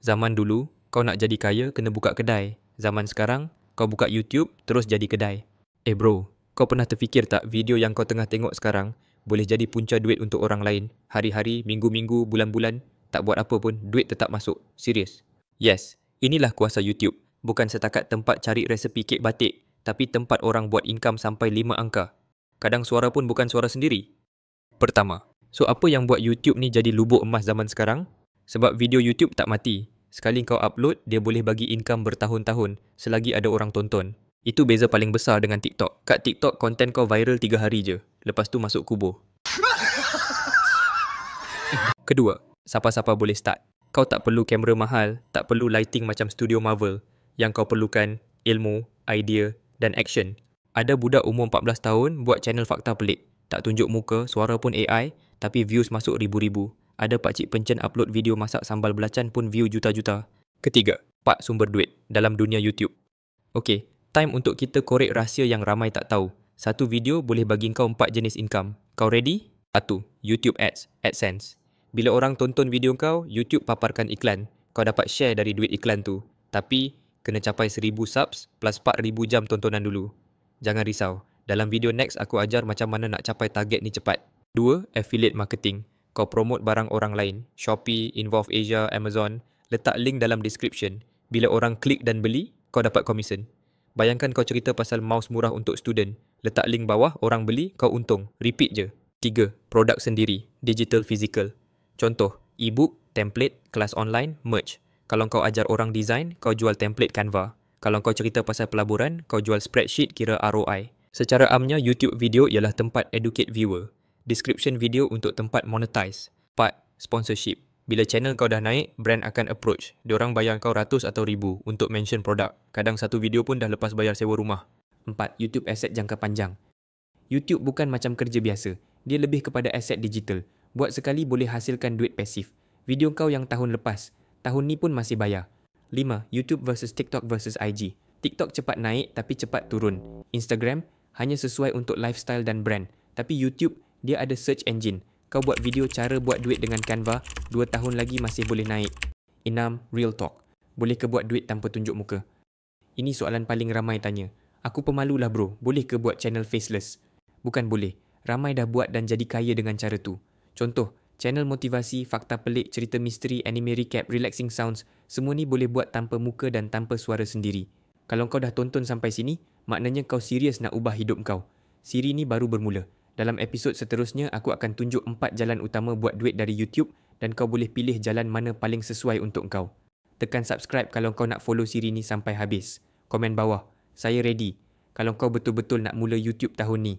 Zaman dulu, kau nak jadi kaya kena buka kedai. Zaman sekarang, kau buka YouTube terus jadi kedai. Bro, kau pernah terfikir tak video yang kau tengah tengok sekarang boleh jadi punca duit untuk orang lain? Hari-hari, minggu-minggu, bulan-bulan, tak buat apa pun, duit tetap masuk. Serius. Yes, inilah kuasa YouTube. Bukan setakat tempat cari resepi kek batik, tapi tempat orang buat income sampai 5 angka. Kadang suara pun bukan suara sendiri. Pertama, so apa yang buat YouTube ni jadi lubuk emas zaman sekarang? Sebab video YouTube tak mati. Sekali kau upload, dia boleh bagi income bertahun-tahun selagi ada orang tonton. Itu beza paling besar dengan TikTok. Kat TikTok, konten kau viral 3 hari je. Lepas tu masuk kubur. Kedua, siapa-siapa boleh start. Kau tak perlu kamera mahal, tak perlu lighting macam studio Marvel. Yang kau perlukan ilmu, idea dan action. Ada budak umur 14 tahun buat channel fakta pelik. Tak tunjuk muka, suara pun AI, tapi views masuk ribu-ribu. Ada pakcik pencen upload video masak sambal belacan pun view juta-juta. Ketiga, 4 sumber duit dalam dunia YouTube. Okey, time untuk kita korek rahsia yang ramai tak tahu. Satu video boleh bagi kau 4 jenis income. Kau ready? 1. YouTube Ads, AdSense. Bila orang tonton video kau, YouTube paparkan iklan. Kau dapat share dari duit iklan tu. Tapi, kena capai 1000 subs plus 4000 jam tontonan dulu. Jangan risau. Dalam video next, aku ajar macam mana nak capai target ni cepat. 2. Affiliate marketing. Kau promote barang orang lain. Shopee, Involve Asia, Amazon. Letak link dalam description. Bila orang klik dan beli, kau dapat komisen. Bayangkan kau cerita pasal mouse murah untuk student. Letak link bawah, orang beli, kau untung. Repeat je. 3. Produk sendiri. Digital physical. Contoh, e-book, template, kelas online, merch. Kalau kau ajar orang design, kau jual template Canva. Kalau kau cerita pasal pelaburan, kau jual spreadsheet kira ROI. Secara amnya, YouTube video ialah tempat educate viewer. Description video untuk tempat monetize. 4. Sponsorship. Bila channel kau dah naik, brand akan approach. Diorang bayar kau ratus atau ribu untuk mention produk. Kadang satu video pun dah lepas bayar sewa rumah. 4. YouTube aset jangka panjang. YouTube bukan macam kerja biasa. Dia lebih kepada aset digital. Buat sekali boleh hasilkan duit pasif. Video kau yang tahun lepas, tahun ni pun masih bayar. 5. YouTube versus TikTok versus IG. TikTok cepat naik tapi cepat turun. Instagram hanya sesuai untuk lifestyle dan brand. Tapi YouTube, dia ada search engine. Kau buat video cara buat duit dengan Canva, 2 tahun lagi masih boleh naik. 6. Real talk. Boleh ke buat duit tanpa tunjuk muka? Ini soalan paling ramai tanya. Aku pemalu lah bro, boleh ke buat channel faceless? Bukan boleh. Ramai dah buat dan jadi kaya dengan cara tu. Contoh, channel motivasi, fakta pelik, cerita misteri, anime recap, relaxing sounds, semua ni boleh buat tanpa muka dan tanpa suara sendiri. Kalau kau dah tonton sampai sini, maknanya kau serius nak ubah hidup kau. Siri ni baru bermula. Dalam episod seterusnya, aku akan tunjuk 4 jalan utama buat duit dari YouTube dan kau boleh pilih jalan mana paling sesuai untuk kau. Tekan subscribe kalau kau nak follow siri ni sampai habis. Komen bawah, saya ready. Kalau kau betul-betul nak mula YouTube tahun ni.